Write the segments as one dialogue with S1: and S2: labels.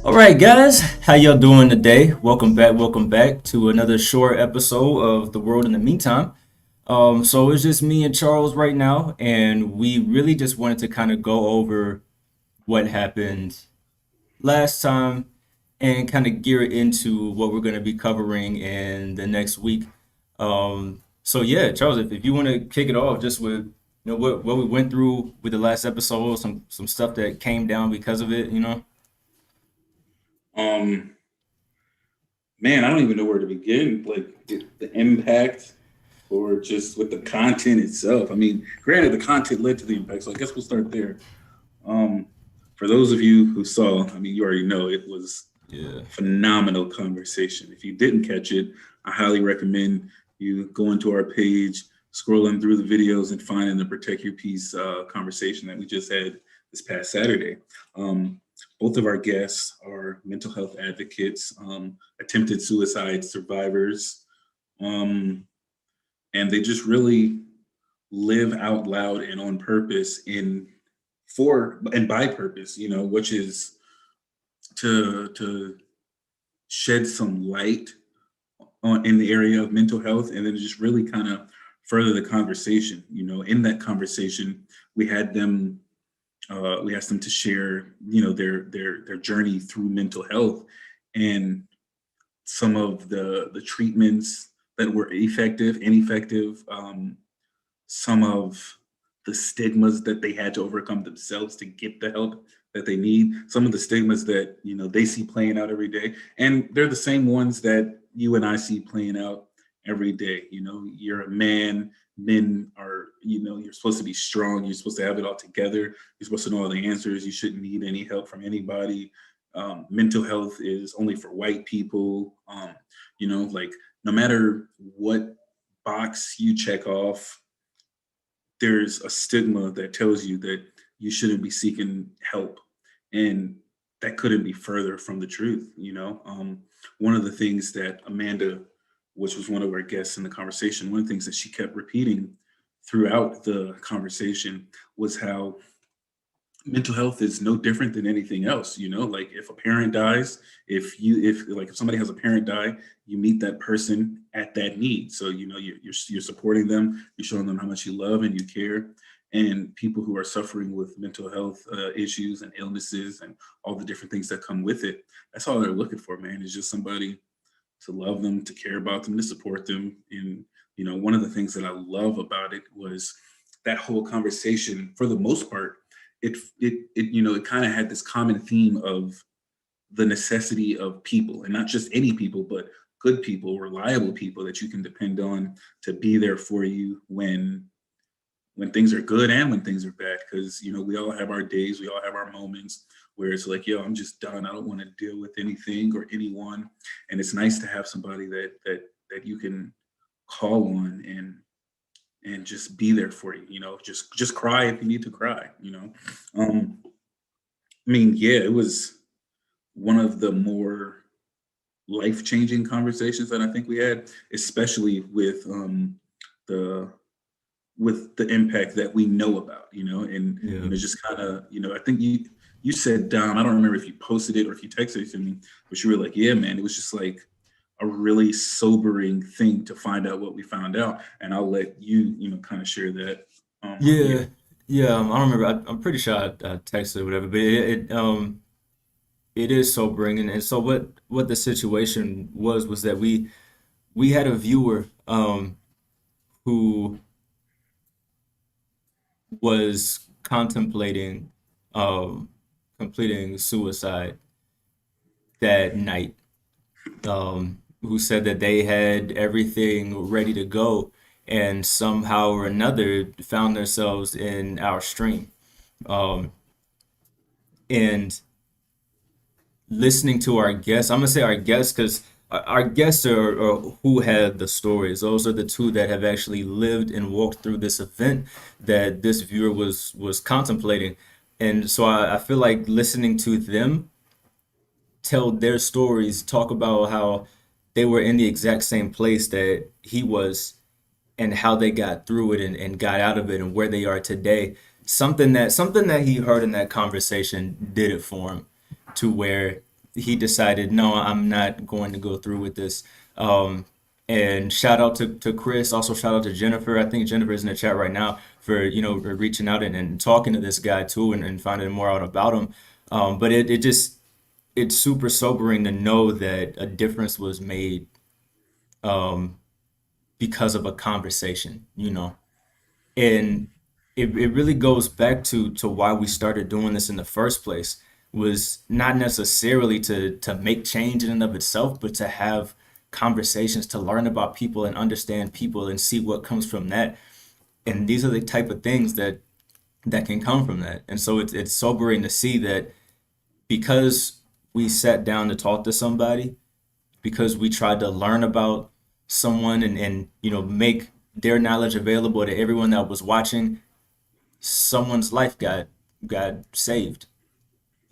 S1: All right, guys, how y'all doing today? Welcome back to another short episode of The World in the Meantime. So it's just me and Charles right now, and we really just wanted to kind of go over what happened last time and kind of gear it into what we're going to be covering in the next week. So yeah, Charles, if you want to kick it off just with what we went through with the last episode, some stuff that came down because of it.
S2: Um, Man, I don't even know where to begin. Like the impact, or just with the content itself. I mean, granted, the content led to the impact, so I guess we'll start there. Um, for those of you who saw, I mean, you already know it was
S1: Yeah.
S2: phenomenal conversation. If you didn't catch it, I highly recommend you going to our page, scrolling through the videos, and finding the Protect Your Peace conversation that we just had this past Saturday. Um, both of our guests are mental health advocates, attempted suicide survivors, um, and they just really live out loud and on purpose in for and by purpose, which is to shed some light on in the area of mental health, and then just really kind of further the conversation. In that conversation, we had them we asked them to share, their journey through mental health and some of the treatments that were effective, ineffective, some of the stigmas that they had to overcome themselves to get the help that they need, some of the stigmas that they see playing out every day, and they're the same ones that you and I see playing out every day. You're a man. Men are, you're supposed to be strong. You're supposed to have it all together. You're supposed to know all the answers. You shouldn't need any help from anybody. Mental health is only for white people. Like, no matter what box you check off, there's a stigma that tells you that you shouldn't be seeking help, and that couldn't be further from the truth. One of the things that Amanda, which was one of our guests in the conversation, one of the things that she kept repeating throughout the conversation was how mental health is no different than anything else. Like, if a parent dies, if somebody has a parent die, you meet that person at that need. So you're supporting them, you're showing them how much you love and you care. And people who are suffering with mental health issues and illnesses and all the different things that come with it, that's all they're looking for, man, is just somebody to love them, to care about them, to support them. And one of the things that I love about it was that whole conversation, for the most part, it kind of had this common theme of the necessity of people, and not just any people, but good people, reliable people that you can depend on to be there for you when things are good and when things are bad. Because we all have our days, we all have our moments where it's like, yo, I'm just done, I don't want to deal with anything or anyone. And it's nice to have somebody that you can call on and just be there for you. Just cry if you need to cry. I mean, yeah, it was one of the more life-changing conversations that I think we had, especially the with the impact that we know about, and
S1: Yeah.
S2: just kind of, I think you said, Dom, I don't remember if you posted it or if you texted it to me, but you were like, yeah, man, it was just like a really sobering thing to find out what we found out. And I'll let you, kind of share that. Yeah.
S1: Yeah, yeah. I don't remember. I'm pretty sure I texted or whatever, but it is sobering. And so what the situation was that we had a viewer who was contemplating um completing suicide that night. Who said that they had everything ready to go, and somehow or another found themselves in our stream. Um, and listening to our guests. I'm gonna say our guests because our guests are who had the stories. Those are the two that have actually lived and walked through this event that this viewer was contemplating. And so I feel like listening to them tell their stories, talk about how they were in the exact same place that he was and how they got through it and got out of it and where they are today. Something that he heard in that conversation did it for him to where he decided, no, I'm not going to go through with this. Um, and shout out to Chris, also shout out to Jennifer. I think Jennifer is in the chat right now for, reaching out and talking to this guy too and finding more out about him. But it just, it's super sobering to know that a difference was made um, because of a conversation, and it really goes back to why we started doing this in the first place, was not necessarily to make change in and of itself, but to have conversations, to learn about people and understand people and see what comes from that. And these are the type of things that can come from that. And so it's sobering to see that because we sat down to talk to somebody, because we tried to learn about someone and make their knowledge available to everyone that was watching, someone's life got saved.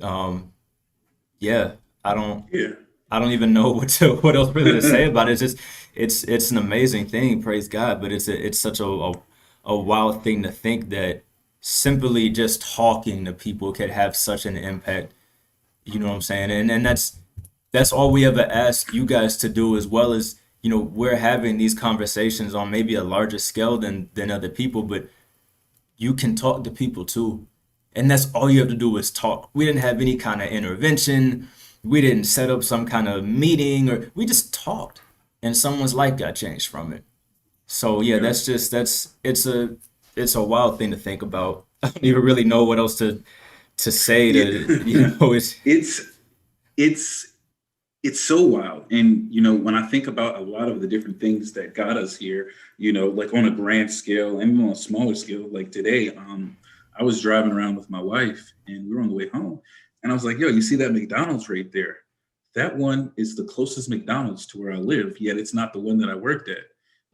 S1: Um, yeah, I don't
S2: Yeah.
S1: I don't even know what else really to say about it. It's just it's an amazing thing, praise God. But it's such a wild thing to think that simply just talking to people could have such an impact. You know what I'm saying? And that's all we ever ask you guys to do, as well as we're having these conversations on maybe a larger scale than other people, but you can talk to people too. And that's all you have to do is talk. We didn't have any kind of intervention. We didn't set up some kind of meeting, or we just talked and someone's life got changed from it. So yeah,
S2: Yeah.
S1: that's it's a wild thing to think about. I don't even really know what else to say
S2: Yeah.
S1: to, it's
S2: it's it's it's so wild. And when I think about a lot of the different things that got us here, like on a grand scale and on a smaller scale, like today, I was driving around with my wife and we were on the way home, and I was like, yo, you see that McDonald's right there? That one is the closest McDonald's to where I live, yet it's not the one that I worked at.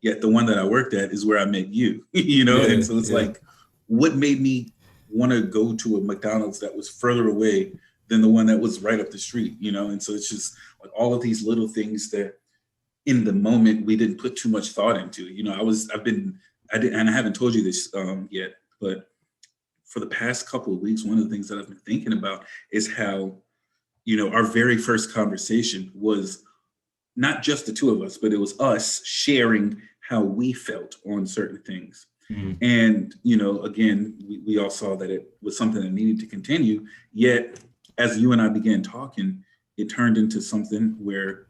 S2: Yet the one that I worked at is where I met you, and
S1: yeah,
S2: so it's
S1: yeah.
S2: like, what made me want to go to a McDonald's that was further away than the one that was right up the street, and so it's just like all of these little things that in the moment we didn't put too much thought into. I did, and I haven't told you this yet, but for the past couple of weeks, one of the things that I've been thinking about is how, our very first conversation was not just the two of us, but it was us sharing how we felt on certain things.
S1: Mhm.
S2: And, again, we all saw that it was something that needed to continue. Yet, as you and I began talking, it turned into something where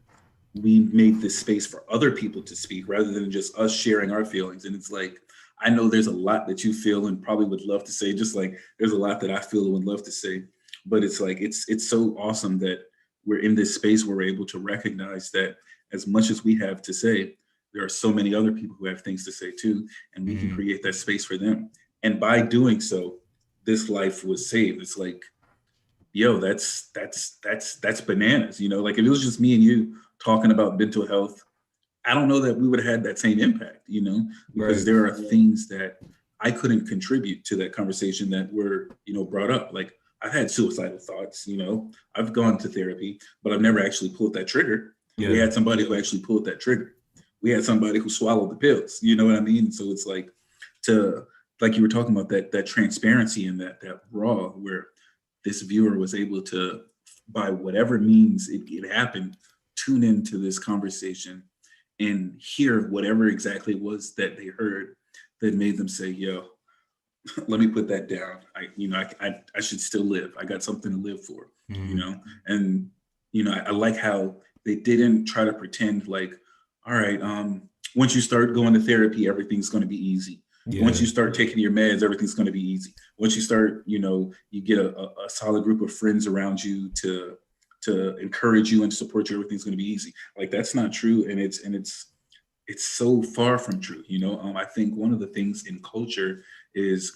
S2: we made this space for other people to speak rather than just us sharing our feelings. And it's like, I know there's a lot that you feel and probably would love to say, just like there's a lot that I feel and would love to say. But it's like, it's so awesome that we're in this space where we're able to recognize that as much as we have to say, there are so many other people who have things to say too, and we can
S1: Mhm.
S2: create that space for them. And by doing so, this life was saved. It's like, yo, that's bananas. Like if it was just me and you talking about mental health, I don't know that we would have had that same impact, because
S1: Right.
S2: there are things that I couldn't contribute to that conversation that were, brought up. Like I've had suicidal thoughts, I've gone to therapy, but I've never actually pulled that trigger. We
S1: Yeah.
S2: had somebody who actually pulled that trigger. We had somebody who swallowed the pills, you know what I mean? So it's like to like you were talking about that transparency and that raw where this viewer was able to, by whatever means it happened, tune into this conversation and hear whatever exactly it was that they heard that made them say, yo, let me put that down. I should still live. I got something to live for, you
S1: Mhm.
S2: know? And, I like how they didn't try to pretend like, all right, once you start going to therapy, everything's going to be easy. Once
S1: Yeah.
S2: you start taking your meds, everything's going to be easy. Once you start, you get a solid group of friends around you to encourage you and support you, everything's going to be easy. Like that's not true. And it's so far from true. I think one of the things in culture is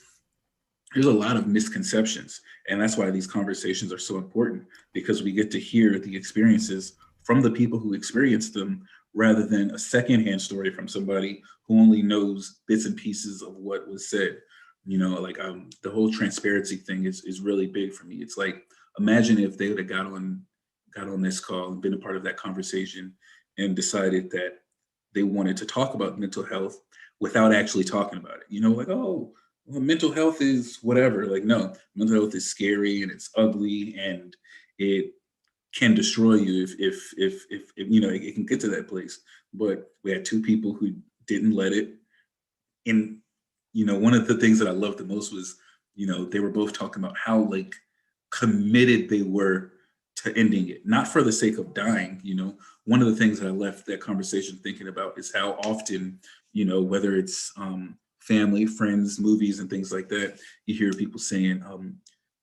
S2: there's a lot of misconceptions, and that's why these conversations are so important, because we get to hear the experiences from the people who experienced them rather than a secondhand story from somebody who only knows bits and pieces of what was said. Like the whole transparency thing is really big for me. It's like, imagine if they would have got on this call and been a part of that conversation and decided that they wanted to talk about mental health without actually talking about it. Like, oh, well, mental health is whatever. Like, no, mental health is scary and it's ugly and it can destroy you if you know it can get to that place. But we had two people who didn't let it. And you know, one of the things that I loved the most was, you know, they were both talking about how like committed they were to ending it, not for the sake of dying. You know, one of the things that I left that conversation thinking about is how often, you know, whether it's family, friends, movies, and things like that, you hear people saying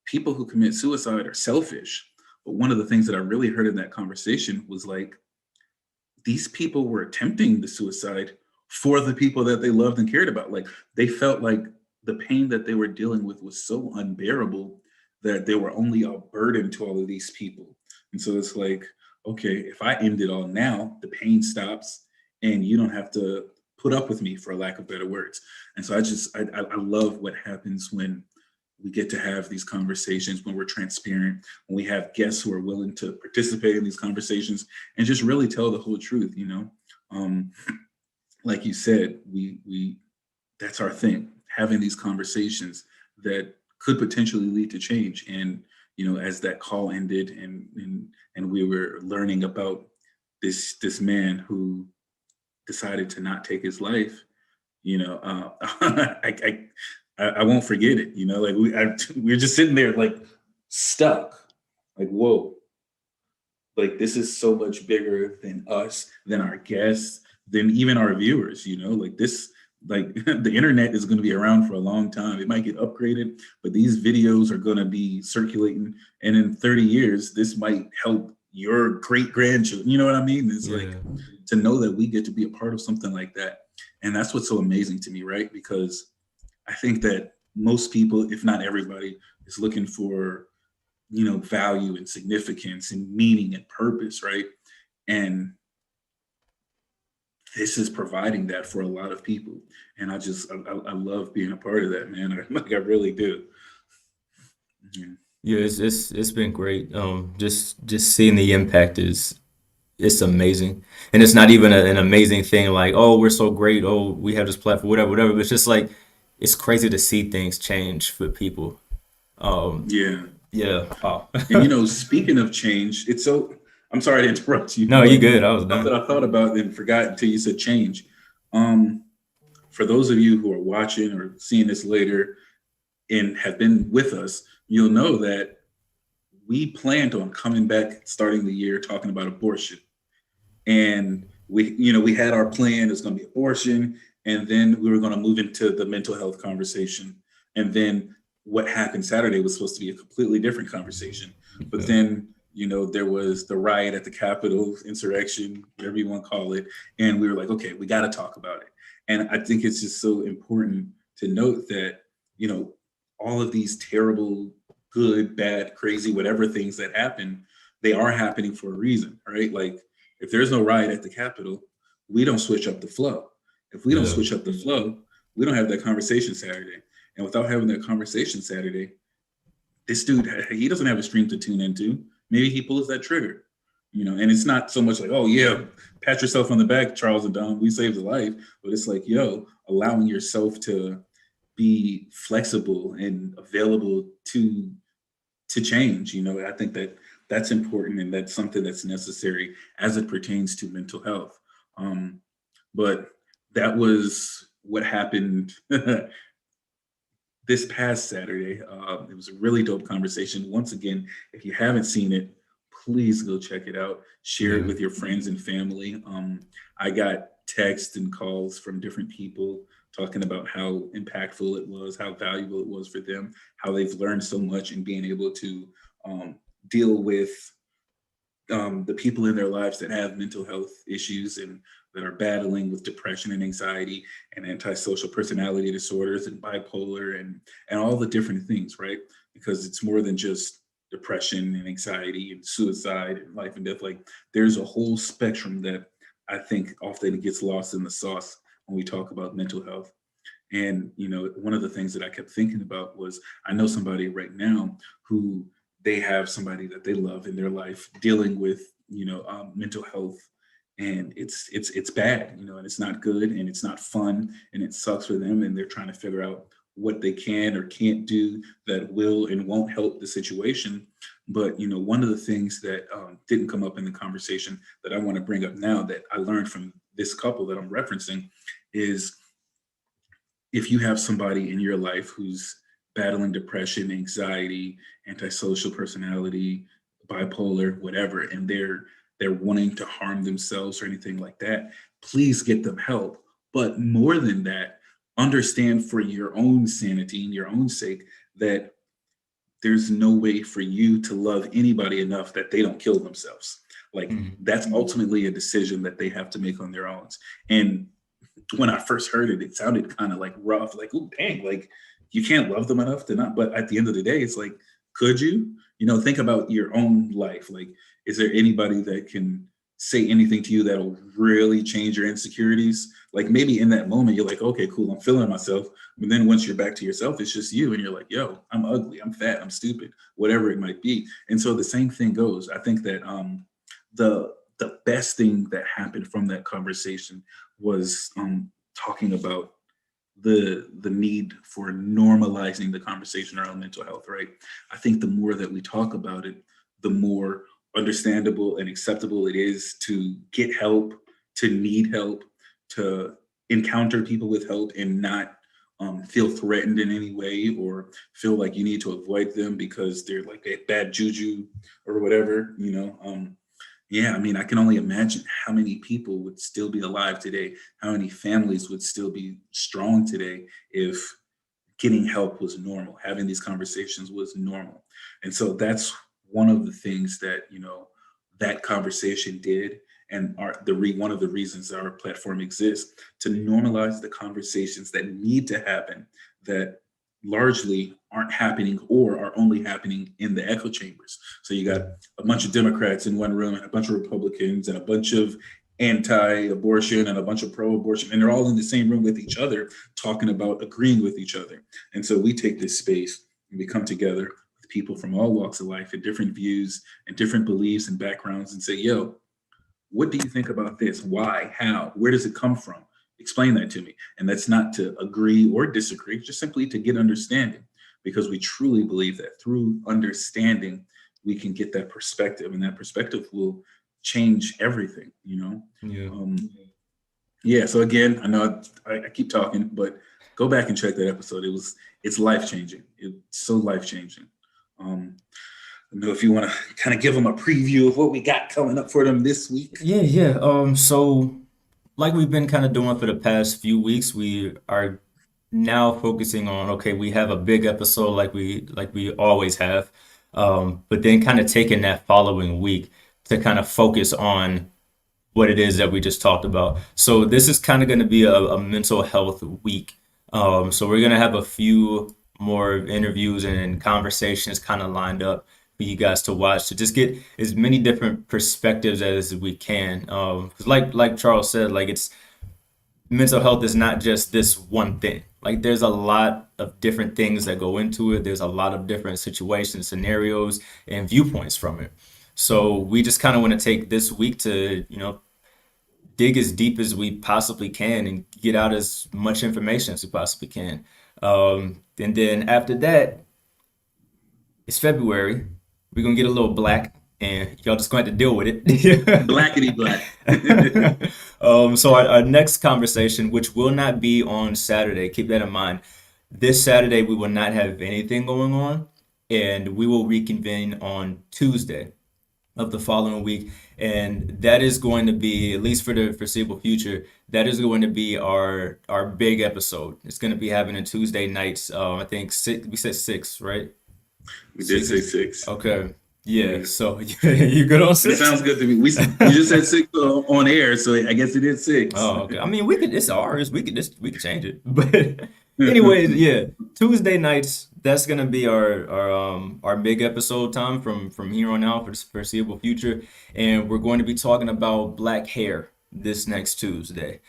S2: people who commit suicide are selfish. But one of the things that I really heard in that conversation was like, these people were attempting the suicide for the people that they loved and cared about. Like they felt like the pain that they were dealing with was so unbearable that they were only a burden to all of these people. And so it's like, okay, if I end it all now, the pain stops and you don't have to put up with me, for lack of better words. And so I love what happens when we get to have these conversations, when we're transparent, when we have guests who are willing to participate in these conversations and just really tell the whole truth, you know. um, like you said, we that's our thing, having these conversations that could potentially lead to change. And you know, as that call ended and we were learning about this man who decided to not take his life, you know, I won't forget it. You know, like we're just sitting there like stuck, like whoa, like this is so much bigger than us, than our guests, than even our viewers. You know, like this, like the internet is going to be around for a long time. It might get upgraded, but these videos are going to be circulating, and in 30 years, this might help your great grandchildren. You know what I mean? It's like
S1: Yeah.
S2: to know that we get to be a part of something like that. And that's what's so amazing to me, right? Because I think that most people, if not everybody, is looking for, you know, value and significance and meaning and purpose, right? And this is providing that for a lot of people. And I love being a part of that, man. Like I really do. Yeah.
S1: Yeah, it's been great. Just seeing the impact is it's amazing, and it's not even an amazing thing like, oh, we're so great, oh, we have this platform, whatever, whatever. But it's just like it's crazy to see things change for people. Um,
S2: Yeah.
S1: yeah, wow.
S2: And you know, speaking of change, it's so I'm sorry to interrupt you,
S1: No, you
S2: but
S1: good. I was
S2: something
S1: done.
S2: I thought about and forgot until you said change. Um, for those of you who are watching or seeing this later and have been with us, you'll know that we planned on coming back starting the year talking about abortion. And we, you know, we had our plan, it's going to be abortion, and then we were going to move into the mental health conversation. And then what happened Saturday was supposed to be a completely different conversation. But
S1: Yeah.
S2: then, you know, there was the riot at the Capitol, insurrection, whatever you want to call it. And we were like, okay, we got to talk about it. And I think it's just so important to note that, you know, all of these terrible, good, bad, crazy, whatever things that happen, they are happening for a reason, right? Like if there's no riot at the Capitol, we don't switch up the flow. If we don't
S1: Yeah.
S2: switch up the flow, we don't have that conversation Saturday. And without having that conversation Saturday, this dude, he doesn't have a stream to tune into. Maybe he pulls that trigger, you know, and it's not so much like, oh, yeah, pat yourself on the back, Charles and Don, we saved a life. But it's like, yo, allowing yourself to be flexible and available to change. You know, I think that that's important and that's something that's necessary as it pertains to mental health. Um, but that was what happened this past Saturday. It was a really dope conversation. Once again, if you haven't seen it, please go check it out. Share it
S1: Yeah.
S2: with your friends and family. I got texts and calls from different people talking about how impactful it was, how valuable it was for them, how they've learned so much and being able to deal with the people in their lives that have mental health issues and that are battling with depression and anxiety and antisocial personality disorders and bipolar and all the different things, right? Because it's more than just depression and anxiety and suicide and life and death. Like there's a whole spectrum that I think often gets lost in the sauce when we talk about mental health. And you know, one of the things that I kept thinking about was I know somebody right now who they have somebody that they love in their life dealing with, you know, mental health, and it's bad, you know, and it's not good and it's not fun and it sucks for them, and they're trying to figure out what they can or can't do that will and won't help the situation. But one of the things that didn't come up in the conversation that I want to bring up now that I learned from this couple that I'm referencing is if you have somebody in your life who's battling depression, anxiety, antisocial personality, bipolar, whatever, and they're wanting to harm themselves or anything like that, please get them help. But more than that, understand for your own sanity and your own sake that there's no way for you to love anybody enough that they don't kill themselves. Like
S1: Mhm.
S2: that's ultimately a decision that they have to make on their own. And when I first heard it, it sounded kind of like rough, like, oh, dang, like you can't love them enough to not. But at the end of the day, it's like, could you? Think about your own life. Like, is there anybody that can say anything to you that'll really change your insecurities? Like, maybe in that moment, you're like, okay, cool, I'm feeling myself. But then once you're back to yourself, it's just you. And you're like, yo, I'm ugly, I'm fat, I'm stupid, whatever it might be. And so the same thing goes. I think that the best thing that happened from that conversation was talking about the need for normalizing the conversation around mental health, right? I think the more that we talk about it, the more understandable and acceptable it is to get help, to need help, to encounter people with help and not feel threatened in any way or feel like you need to avoid them because they're like a bad juju or whatever. Yeah, I mean, I can only imagine how many people would still be alive today, how many families would still be strong today if getting help was normal, having these conversations was normal. And so that's one of the things that, that conversation did. And one of the reasons our platform exists to normalize the conversations that need to happen that largely aren't happening or are only happening in the echo chambers. So you got a bunch of Democrats in one room and a bunch of Republicans and a bunch of anti-abortion and a bunch of pro-abortion, and they're all in the same room with each other, talking about agreeing with each other. And so we take this space and we come together with people from all walks of life and different views and different beliefs and backgrounds and say, yo, what do you think about this? Why? How? Where does it come from? Explain that to me. And that's not to agree or disagree, just simply to get understanding, because we truly believe that through understanding, we can get that perspective, and that perspective will change everything.
S1: Yeah.
S2: Yeah. So again, I know I keep talking, but go back and check that episode. It's life changing. It's so life changing. I know if you want to kind of give them a preview of what we got coming up for them this week.
S1: Yeah, yeah. So like we've been kind of doing for the past few weeks, we are now focusing on, okay, we have a big episode like we always have. But then kind of taking that following week to kind of focus on what it is that we just talked about. So this is kind of going to be a mental health week. So we're going to have a few more interviews and conversations kind of lined up for you guys to watch to just get as many different perspectives as we can. 'Cause like Charles said, like it's mental health is not just this one thing. Like there's a lot of different things that go into it. There's a lot of different situations, scenarios, and viewpoints from it. So we just kind of want to take this week to, dig as deep as we possibly can and get out as much information as we possibly can. And then after that, it's February. We're gonna get a little black, and y'all just going to have to deal with it.
S2: Blackety black.
S1: So our next conversation, which will not be on Saturday, keep that in mind. This Saturday we will not have anything going on, and we will reconvene on Tuesday of the following week, and that is going to be, at least for the foreseeable future, that is going to be our big episode. It's going to be happening Tuesday nights. I think six, we said six, right?
S2: We did say
S1: Six.
S2: six.
S1: Okay. Yeah. So you good on
S2: It
S1: six?
S2: sounds good to me. We just said six on air, so I guess it is six.
S1: Oh, okay. I mean, we could. It's ours. We could change it. But anyways, yeah. Tuesday nights. That's gonna be our big episode time from here on out for the foreseeable future, and we're going to be talking about black hair this next Tuesday,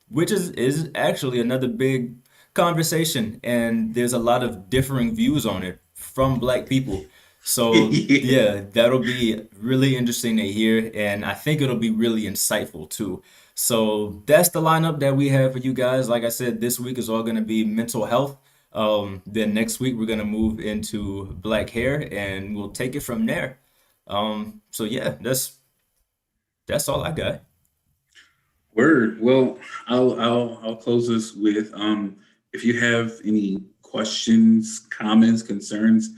S1: which is actually another big conversation, and there's a lot of differing views on it from black people. So
S2: Yeah.
S1: yeah, that'll be really interesting to hear, and I think it'll be really insightful too. So that's the lineup that we have for you guys. Like I said, this week is all going to be mental health. Then next week we're gonna move into black hair, and we'll take it from there. So yeah, that's all I got.
S2: Word. Well, I'll close this with if you have any questions, comments, concerns,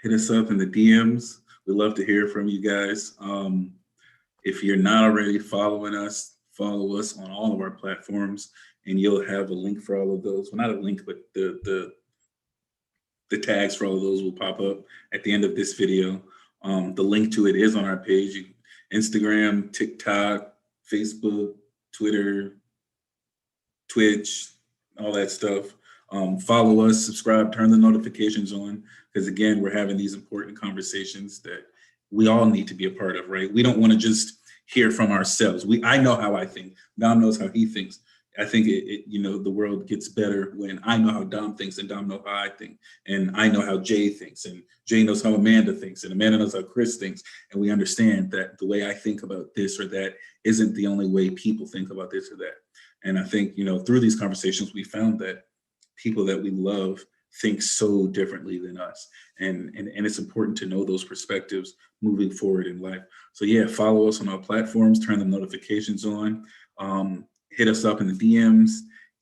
S2: hit us up in the DMs. We'd love to hear from you guys. If you're not already following us, follow us on all of our platforms, and you'll have a link for all of those. Well, not a link, but the tags for all of those will pop up at the end of this video. The link to it is on our page. Instagram, TikTok, Facebook, Twitter, Twitch, all that stuff. Follow us, subscribe, turn the notifications on, because again, we're having these important conversations that we all need to be a part of, right? We don't want to just hear from ourselves. I know how I think. Dom knows how he thinks. I think the world gets better when I know how Dom thinks and Dom knows how I think, and I know how Jay thinks, and Jay knows how Amanda thinks, and Amanda knows how Chris thinks, and we understand that the way I think about this or that isn't the only way people think about this or that. And I think, through these conversations, we found that people that we love think so differently than us. And it's important to know those perspectives moving forward in life. So yeah, follow us on our platforms, turn the notifications on, hit us up in the DMs,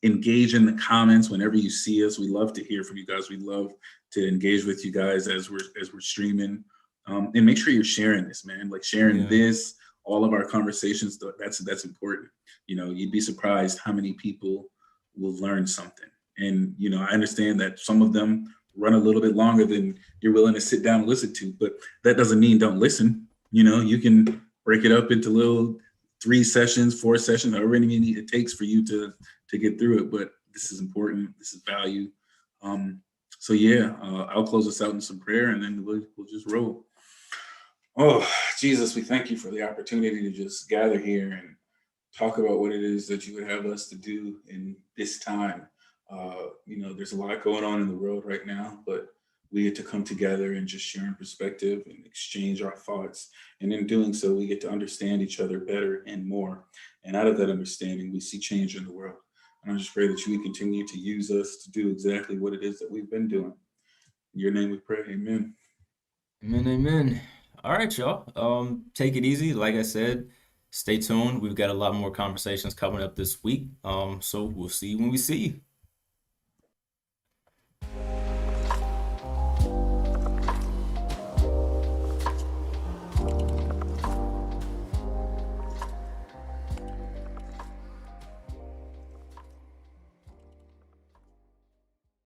S2: engage in the comments whenever you see us. We love to hear from you guys. We love to engage with you guys as we're streaming. And make sure you're sharing this, man. Like sharing this, all of our conversations, that's important. You'd be surprised how many people will learn something. And, I understand that some of them run a little bit longer than you're willing to sit down and listen to, but that doesn't mean don't listen. You can break it up into little 3 sessions, 4 sessions, however many it takes for you to get through it. But this is important. This is value. So yeah, I'll close us out in some prayer, and then we'll just roll. Oh, Jesus, we thank you for the opportunity to just gather here and talk about what it is that you would have us to do in this time. There's a lot going on in the world right now, but we get to come together and just share in perspective and exchange our thoughts. And in doing so, we get to understand each other better and more. And out of that understanding, we see change in the world. And I just pray that you would continue to use us to do exactly what it is that we've been doing. In your name we pray, amen.
S1: Amen, amen. All right, y'all. Take it easy. Like I said, stay tuned. We've got a lot more conversations coming up this week. So we'll see you when we see you.